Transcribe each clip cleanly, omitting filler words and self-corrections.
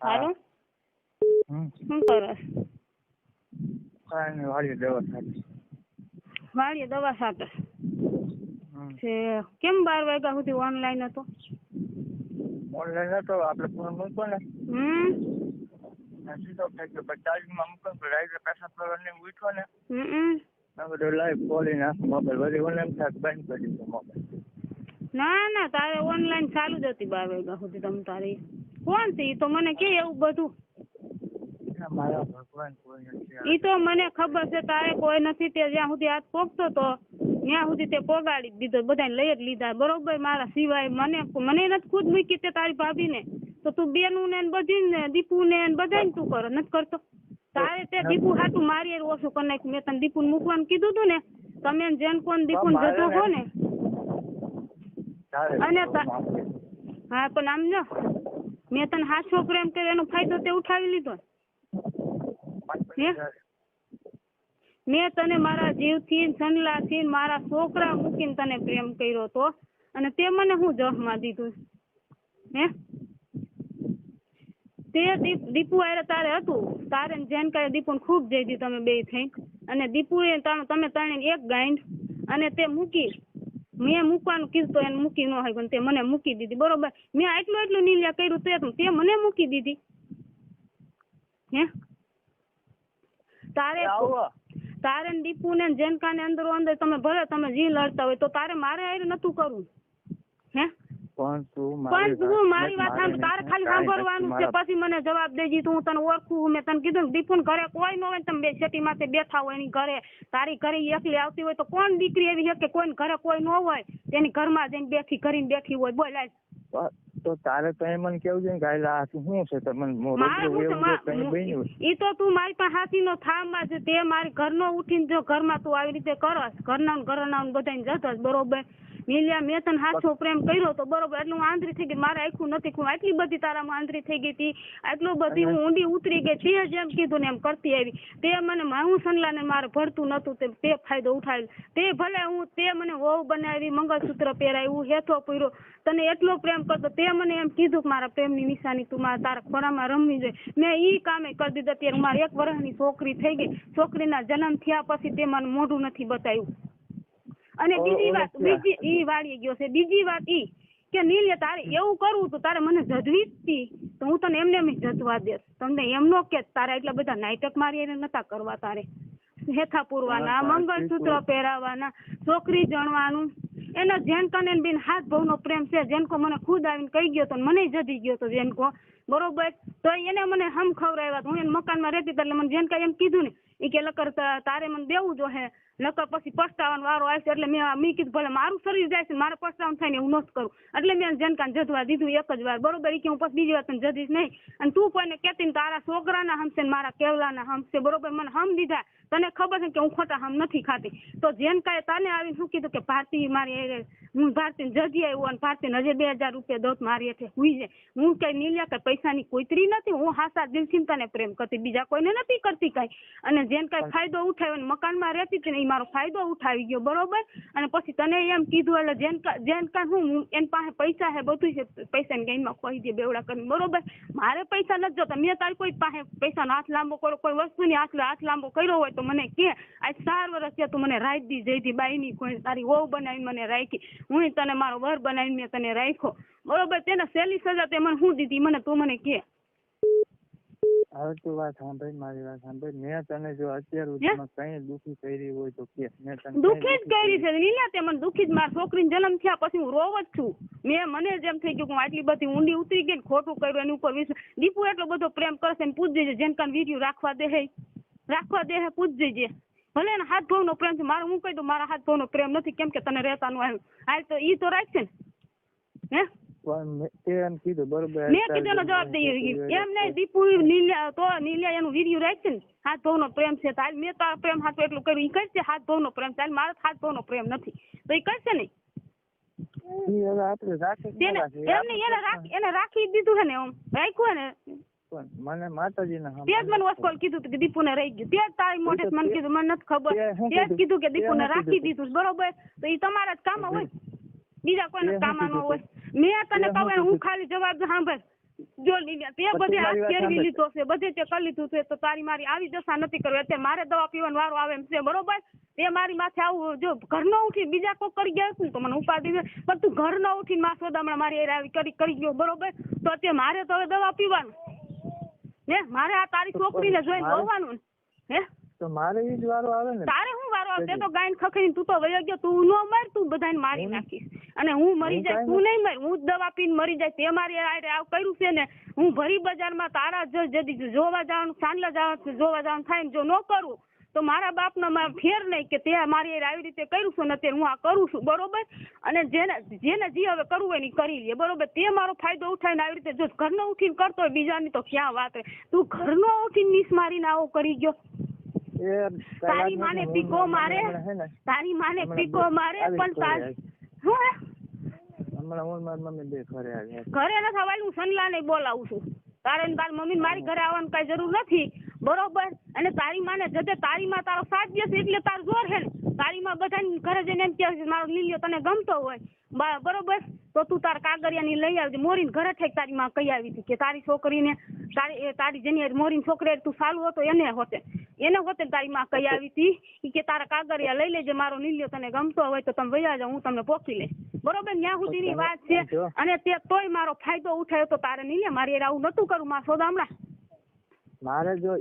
હાલો શું કરસ? કાંઈ વાળી દવા થાય વાળીએ દવા સાથે છે. કેમ 12 વાગ્યા સુધી ઓનલાઈન હતો? ઓનલાઈન હતો આપણે ફોન મૂકો ને સીધો થઈ ગયો પણ ચાર્જિંગમાં મૂકો ને રાઈડર પેસા પ્રવારને ઉઠો ને બધું લાઈવ ખોલી નાખો મોબાઈલ વળી ઓનલાઈન થાય બંધ કરી દીધો મોબાઈલ. ના તારે ઓનલાઈન ચાલુ જ હતી 12 વાગ્યા સુધી. તમ તારી કોણ છે ઈ તો મને કે એવું બધું? મારા ભગવાન કોઈ નથી. ઈ તો મને ખબર છે તારે કોઈ નથી. તે જ્યાં સુધી હાથ પોગતો તો ત્યાં સુધી તે પોગાડી દીધો, બધાને લઈ જ લીધા બરોબર. મારા સિવાય મને નથી ખુદ મૂકી તે તારી ભાભી ને. તો તું બેનું ને બધી ને દીપુ ને બધાને તું કરો નથી કરતો? તારે તે દીપુ હાટું મારી ઓછું કરી નાખ્યું. મેં તને દીપુ મૂકવાનું કીધું તું ને, તમે જેન કોણ દીપુ ને જતો હો ને. અને હા પણ આમ જો મેં તને હાચો પ્રેમ કર્યો એનો ફાયદો તે ઉઠાવી લીધો. મેં તને મારા જીવથી સનલાથી મારા છોકરા મૂકીને તને પ્રેમ કર્યો તો, અને તે મને હું જહમાં દીધું હે? તે દીપુ આરે તારે હતું, તારે જેન કરે દીપુને ખૂબ જઈ દી તમે બે થઈ, અને દીપુએ તમે ત્રણે એક ગાંઠ, અને તે મૂકી. મેં મૂકવાનું કીધું તો એને મૂકી ન હોય પણ તે મને મૂકી દીધી બરોબર. મેં એટલું નીલ્યા કર્યું તે મને મૂકી દીધી હે? તારે દીપુ ને જેનકા ને અંદરો અંદર તમે ભલે તમે જી લડતા હોય તો તારે મારે આરે નતું કરવું હે? પણ તું મારી વાત સાંભળ. તારે ખાલી સાંભળવાનું છે, પછી મને જવાબ દેજી. તું તને ઓળખું. મેં તને કીધું દીપુ ઘરે કોઈ ન હોય, તમે બે સેટી માથે બેઠા હોય એની ઘરે, તારી ઘરે એકલી આવતી હોય તો કોણ દીકરી એવી છે કે કોઈ ઘરે કોઈ ન હોય તેની ઘરમાં જઈને બેઠી હોય? બોલ તો તારે તો એમ મને કેવું છે કે શું છે ઈ તો તું મારી પાસે હાથી નો થામાં છે. તે મારી ઘરનો ઉઠીને જો ઘરમાં તું આવી રીતે કરસ, ઘરના બધાને જતો બરોબર. મિલિયા મેં તને હાથો પ્રેમ કર્યો તો બરોબર, એટલું હું આંધળી થઈ ગઈ. મારે આખું નથી ખું આટલી બધી તારામાં આંધળી થઈ ગઈ હતી, આટલું બધી હું ઊંડી ઉતરી ગઈ. તે જેમ કીધું ને એમ કરતી આવી. તે મને હું સનલાને મારે ભરતું નતું, તે ફાયદો ઉઠાવેલો. તે ભલે તે મને વહુ બનાવી, મંગળસૂત્ર પહેરાવ્યું, હેથો પૂર્યો, તને એટલો પ્રેમ કરતો. તે મને એમ કીધું કે મારા પ્રેમની નિશાની તું તારા ખોરામાં રમવી જોઈએ. મેં ઈ કામે કરી દીધું. અત્યારે મારી 1 વર્ષની છોકરી થઈ ગઈ. છોકરીના જન્મ થયા પછી તે મને મોઢું નથી બતાવ્યું. અને બીજી વાત ઈ વાળી ગયો છે. બીજી વાત ઈ કે નીલિયા તારે એવું કરવું તો તારે મને જજવી હતી તો હું તને એમને એમ જજવા દેત. તમને એમ નો કે તારે એટલા બધા નાટક મારી એને નતા કરવા. તારે હેથા પૂરવાના, મંગળસૂત્ર પહેરાવાના, છોકરી જણવાનું, એનો જેનકો ને બેન હાથ ભાવનો પ્રેમ છે. જેનકો મને ખુદ આવીને કહી ગયો તો મને જડી ગયો તો જેનકો બરોબર. તો એને મને હમ ખવડાવ્યા. હું એને મકાનમાં રહેતી એટલે મને જેનકા એમ કીધું ને એ કે લકર તારે મને દેવું જો હે, નકર પછી પસ્તાવાનો વારો આવશે. એટલે મેં કીધું ભલે મારું શરીર જાય છે, મારે પસ્તાવાનું થાય ને હું નથી કરું. એટલે મેં જેનકાને જજવા દીધું 1 જ વાર બરોબર. એ કે હું પછી બીજી વાર તને જજીશ નહીં. અને તું કોઈને કહેતી ને તારા છોકરાના હમશે ને મારા કેવલાના હમશે બરોબર. મને હમ દીધા. તને ખબર છે કે હું ખોટા હમ નથી ખાતી. તો જેનકાએ તને આવીને શું કીધું કે ભારતી મારી હું ભારતીને જજી આવ્યો અને ભારતીને હજી 2000 રૂપિયા દોત મારી હેઠે હુઈ જાય. હું કઈ નીલ્યા કે પૈસાની કોઈતરી નથી. હું હાસા દિલથી તને પ્રેમ કરતી, બીજા કોઈને નથી કરતી કઈ. અને જેને કઈ ફાયદો ઉઠાવ્યો ને મકાનમાં રહેતી હતી ને એ મારો ફાયદો ઉઠાવી ગયો બરોબર. અને પછી તને એમ કીધું એટલે જેનકા હું એની પાસે પૈસા હે બધું છે, પૈસાની ગેમમાં ખોઈ દે બેવડા કરીને બરોબર. મારે પૈસા નથી જોતા. મેં તારી કોઈ પાસે પૈસાનો હાથ લાંબો કર્યો, કોઈ વસ્તુની હાથ લાંબો કર્યો હોય તો મને કે આજ 4 વર્ષ થયા તું મને રાખ દી જઈતી બાઈની કોઈ તારી વહુ બનાવીને મને રાખી. હું તને મારો વર બનાવીને મેં તને રાખ્યો બરોબર. તેને સહેલી સજા તે મને શું દીધી મને તું મને કે? હવે તું વાત સાંભળ, મારી વાત સાંભળ. મેં તને જો અત્યાર સુધીમાં કઈ દુખી કરી હોય તો કે મેં તને દુખી જ કરી છે નીલા. તે મને દુખી જ. મારા છોકરીનો જન્મ થયા પછી હું રોવ જ છું. મને જેમ થઈ ગયું કે હું આટલી બધી ઊંડી ઉતરી ગઈ ને ખોટું કર્યું એની ઉપર દીપુ એટલો બધો પ્રેમ કરશે ને પૂછજે જેનકાન વિડીયો રાખવા દે પૂછજે. ભલે ને હાથ ભાવનો પ્રેમ છે મારો. હું કહી દઉં મારા હાથ ભાવનો પ્રેમ નથી કેમ કે તને રહેતાનું આવ્યું હાલ તો ઈ તો રાખશે ને હે? એમ કીધું બરોબર. મેં કીધું એનો જવાબ દઈ એમ નહીં. દીપુ નીલિયા એનું વિડીયો રાખશે ને હાથ ભાવનો પ્રેમ છે તો મેં તારા પ્રેમ હાથ એટલું કર્યું. ઈ કરશે હાથ ભાવનો પ્રેમ છે. મારો હાથ ભાવનો પ્રેમ નથી તો ઈ કરશે નહીં. એને રાખી દીધું છે ને એમ રાખ્યું ને. મને માતાજીને તે જ મને વસ્કોલ કીધું કે દીપુને રહી ગયું. તે જ તારી મોઢે મને કીધું. મને નથી ખબર. તે જ કીધું કે દીપુને રાખી દીધું બરોબર. તો એ તમારા જ કામ હોય, બીજા કોઈને કામ ન હોય. મેં તને કહું હું ખાલી જવાબ સાંભળ. જો લીધા તે બધે હાથ ફેરવી લીધો છે, બધે તે કરી લીધું છે, તો તારી મારી આવી દશા નથી કરવી. અત્યારે મારે દવા પીવાનો વારો આવે એમ છે, બરોબર? તે મારી માથે આવું જો ઘર નો ઉઠી બીજા કોઈ કરી ગયા છું તો મને ઉપાધિ છે, પણ તું ઘર નો ઉઠીને માં સોદામણા મારી આવી કરી ગયો, બરોબર? તો અત્યારે મારે તો હવે દવા પીવાનું ને, મારે આ તારી છોકરીને જોઈને જોવાનું હે, તો મારે ઈ જ વારો આવે ને. તારે શું વારો આવે? તે તો ગાયન ખખડીને તું તો વયો ગયો, તું નો મર, તું બધાને મારી નાખીશ અને હું મરી જાય, તું નહીં મર, હું જ દવા પીને મરી જાય. તે મારી આવ કર્યું છે ને, હું ભરી બજારમાં તારા જદી જોવા જવાનું, સાંજલા જવાનું, જોવા જવાનું થાય ને જો ન કરું તો મારા બાપનો ફેર નહીં કે તે મારી આવી રીતે કર્યું છે ને અત્યારે હું આ કરું છું, બરોબર? અને જેને જે હવે કરવું હોય ને કરી લે, બરોબર? તે મારો ફાયદો ઉઠાવીને આવી રીતે જો ઘરનો ઉઠીને કરતો હોય બીજાની તો ક્યાં વાત? તું ઘરનો ઉઠીને નીસ મારીને આવો કરી ગયો. તારી માને પીકો મારે, તારી માને પીકો મારે, પણ તારી ઘરે નથી આવવાનું. હું સનલા ને બોલાવું છું, તારે તારી મમ્મી મારી ઘરે આવવાની કઈ જરૂર નથી, બરોબર? અને તારી માને જતે તારી માં તારો સાથ દેશે એટલે તારું જોર હે ને. તારી માં બધા ઘરે જઈને એમ કે મારો લીલિયો તને ગમતો હોય, બરોબર? તો તું તાર કાગરિયાની લઈ આવજે. મોરીને ઘરે ઠેક તારી માં કહી આવી હતી કે તારી છોકરીને તારી જેની મોરીની છોકરી તું સાલું હતો એને હોતે તારી માં કહી આવી હતી કે તારા કાગરિયા લઈ લેજે, મારો લીલિયો તને ગમતો હોય તો તમે વયા જાવ, હું તમને પોખી લઈશ, બરોબર? ત્યાં સુધીની વાત છે. અને તે તોય મારો ફાયદો ઉઠાયો તો તારે નહીં લે, મારી આવું નતું કરું માં સોદામણા. મારે જો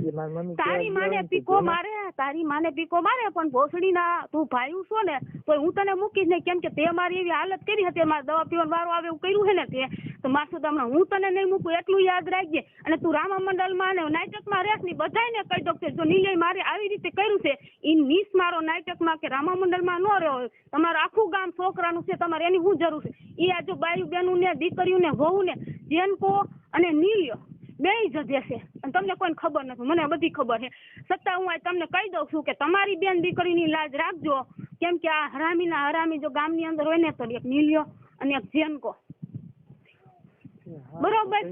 તારી માને પીકો મારે, તારી માને પીકો મારે, પણ ભોસડી ના તું ભાઈ છો ને તો હું તને મૂકીશ નહીં, કેમ કે તે મારી એવી હાલત કરી હતી, મારે દવા પીવાનો વારો આવે એવું કર્યું છે ને તે, તો માસુ તમને હું તને નહીં મૂકું એટલું યાદ રાખજે. અને તું રામા મંડળમાં ને નાટકમાં રહેશ ની બધાને કહી દો કે જો નીલય મારે આવી રીતે કર્યું છે ઈ નીસ મારો નાટકમાં કે રામા મંડળમાં ન રહ્યો, તમારું આખું ગામ છોકરાનું છે, તમારે એની શું જરૂર છે? એ આ જો બાયું બેનું ને દીકરીઓ ને વહુ ને જેનકો અને નીલ્યો બે જજે છે અને તમને કોઈ ખબર નથી, મને બધી ખબર છે. છતાં હું તમને કહી દઉં છું કે તમારી બેન દીકરીની લાજ રાખજો, કેમ કે આ હરામી જો ગામની અંદર હોય ને તો એક નીલ્યો અને એક જેનકો, બરોબર?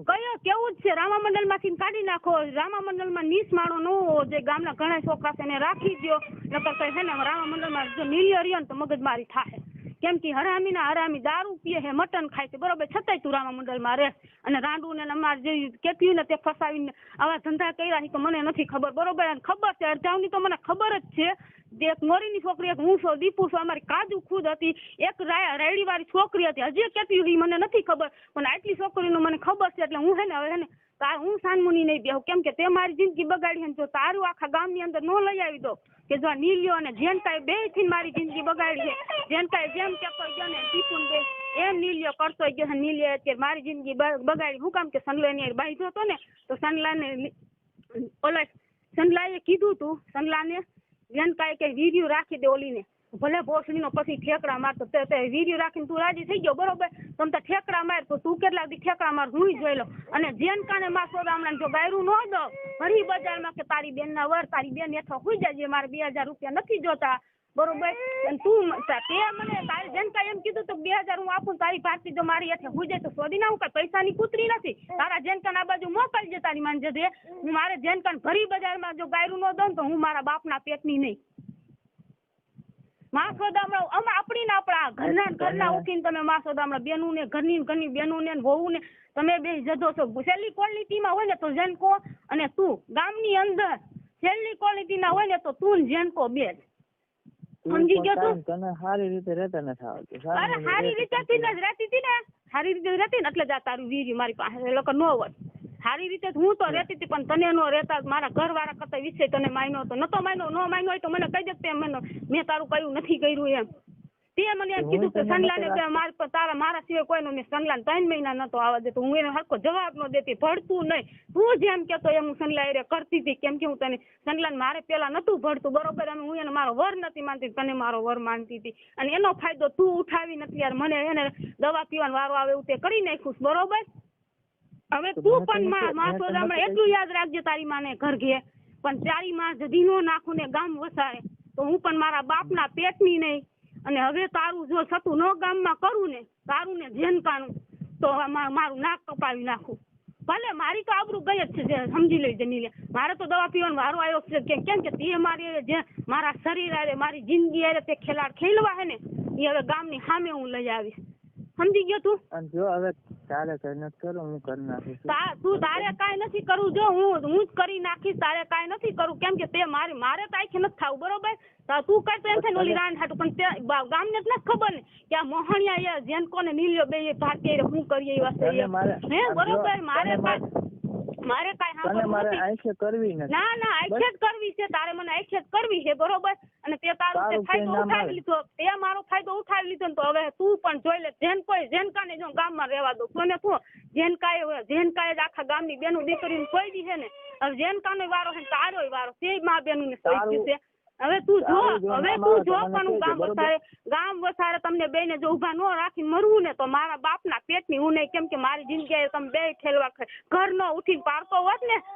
કયો કેવું જ છે, રામા મંડળ માંથી કાઢી નાખો. રામા મંડળ માં નીસ માળો ન હોવો જે ગામના ઘણા છોકરા છે એને રાખી દો, નકર કઈ છે ને રામા મંડળ માં જો નીલ્યો રહ્યો ને તો મગજમારી થાય, કેમ કે હરામી દારૂ પીએ છે, મટન ખાય છે, બરોબર? છતાંય તું રામા મંડળ માં રહે અને રાંડુ ને અમારે જે કેટલી ને તે ફસાવીને આવા ધંધા કર્યા તો મને નથી ખબર, બરોબર? અને ખબર છે અરજાવની તો મને ખબર જ છે. એક મોરીની છોકરી, એક હું છું, દીપુ છું, અમારી કાજુ ખુદ હતી, એક રાયડી વાળી છોકરી હતી, હજી કેટલી મને નથી ખબર, પણ આટલી છોકરીનું મને ખબર છે. એટલે હું હે ને હવે હું સાનમુની નહીં બેહું, કેમ કે તે મારી જિંદગી બગાડી ને જો તારું આખા ગામની અંદર ન લઈ આવી દો કે જો નીલિયો અને જેનકાએ બે થી મારી જિંદગી બગાડી છે. જેનકાએ જેમ કેતો ગયો ને દીપુન બે એમ નીલિયો કરતો ગયો છે. નીલિયો અત્યારે મારી જિંદગી બગાડી. હું કામ કે સનલાની બાંધ્યો હતો ને તો સનલાએ કીધું તું સનલાને જેનકાએ કે વીડિયો રાખી દે ઓલીને, ભલે ભોસડીનો પછી ઠેકડા મારતો તે વીડિયો રાખીને તું રાજી થઈ ગયો, બરોબર? તમ તો ઠેકડા માર તો તું કેટલા દી ઠેકડા માર હું જોઈ લો. અને જેનકાને માં સોદામણા જો ગાયરું ન દો ભરી બજારમાં કે તારી બેન ના વર તારી બેન હેઠો હુઈ જાય, મારે 2000 રૂપિયા નથી જોતા, બરોબર? અને તું તે મને તારી જેનકા એમ કીધું તો 2000 હું આપું, તારી ભારતી જો મારી હેઠે હુઈ જાય તો સોદી ના હું કઈ પૈસાની કૂતરી નથી. તારા જેનકાન આ બાજુ મોકલજે તારી માન જજે. હું મારે જેનકાન ભરી બજારમાં જો ગાયરું ન દઉં તો હું મારા બાપના પેટની નહીં. માં સોદામણા આપણી ને આપણા ઘરના ઉઠીને તમે માં સોદામણા બેનું ને ઘરની બેનું ને વહુ ને તમે બે જજો છો. છેલ્લી ક્વોલિટીમાં હોય ને તો જેનકો અને તું, ગામની અંદર છેલ્લી ક્વોલિટી ના હોય ને તો તું જેનકો બે જ. સમજી ગયો તું? તને સારી રીતે રહેતા નથી આવતું. અરે સારી રીતે જ રહેતી હતી ને, સારી રીતે રહેતી ને એટલે જ આ તારું વીર્ય મારી પાસે લોકો ન હોય. સારી રીતે હું તો રહેતી હતી પણ તને નો રહેતા, મારા ઘરવાળા કરતા વિશે તને માન્યો હતો, નતો માન્યો, ન માન્યો હોય તો મને કહી દે મેં તારું કયું નથી કર્યું એમ. તે મને એમ કીધું કે સનલાને મારા સિવાય કોઈનો મેં સનલાને 3 મહિના નતો આવવા દેતો. હું એને હરખો જવાબ ન દેતી, ભળતું નહીં. તું જેમ કેતો એમ હું સનલા એ કરતી હતી, કેમ કે હું તને સનલાને મારે પેલા નતું ભળતું, બરોબર? અને હું એને મારો વર નથી માનતી, તને મારો વર માનતી હતી. અને એનો ફાયદો તું ઉઠાવી નથી યાર. મને એને દવા પીવાનો વારો આવે એવું તે કરી નાખ્યું, બરોબર? હવે તું પણ માં સોદામણા એટલું યાદ રાખજે, તારી માને ઘર ઘે પણ તારી માં જદી નો નાખું ને ગામ વસાય તો હું પણ મારા બાપના પેટની નહીં. અને હવે તારું જો સતું નો ગામમાં કરું ને તારું ને જેનકાનું તો મારું નાક કપાવી નાખું. ભલે મારી તો આબરૂ ગઈ જ છે, જે સમજી લેજે નીલે. મારે તો દવા પીવાનો વારો આવ્યો છે, કેમ કે તે મારી જે મારા શરીર આરે મારી જિંદગી આરે તે ખેલાડ ખેલવા હે ને એ હવે ગામની સામે હું લઈ આવીશ. સમજી ગયો તું? અને જો હવે તારે કઈ નથી કરવું, હું કરી નાખીશ. તું તારે કાંઈ નથી કરવું, જો હું જ કરી નાખીશ, તારે કાંઈ નથી કરવું, કેમ કે તે મારે તાઈખે નથી થાવું, બરોબર. તું કઈ તો એમ થાય ઓલી રાન હાટું, પણ તે ગામને જ નથી ખબર ને કે આ મોહણિયા જેનકો ને નીલિયો બે ભાગ્ય હું કરીએ એવા છે હે, બરોબર. મારે કાંઈ સાંભળવું નથી. આંખે કરવી નથી. ના આંખે જ કરવી છે, તારે મને આંખે જ કરવી છે, બરોબર. અને તે તારો ફાયદો ઉઠાવી લીધો, તે મારો ફાયદો ઉઠાવી લીધો ને તો હવે તું પણ જોઈ લે. જેનકાને જો ગામમાં રહેવા દો તને શું, જેનકાએ જ આખા ગામની બેનું દીકરીને સોયડી છે ને, હવે જેનકાનો વારો છે તારો વારો તે મા બેનું ને સોયડી છે. હવે તું જો પણ ગામ વસારે તમને બે ને જો ઉભા ન રાખી મરવું ને તો મારા બાપના પેટની હું નહીં, કેમ કે મારી જિંદગી તમે બે ઠેલવા ઘર નો ઉઠીને પારકો હોત ને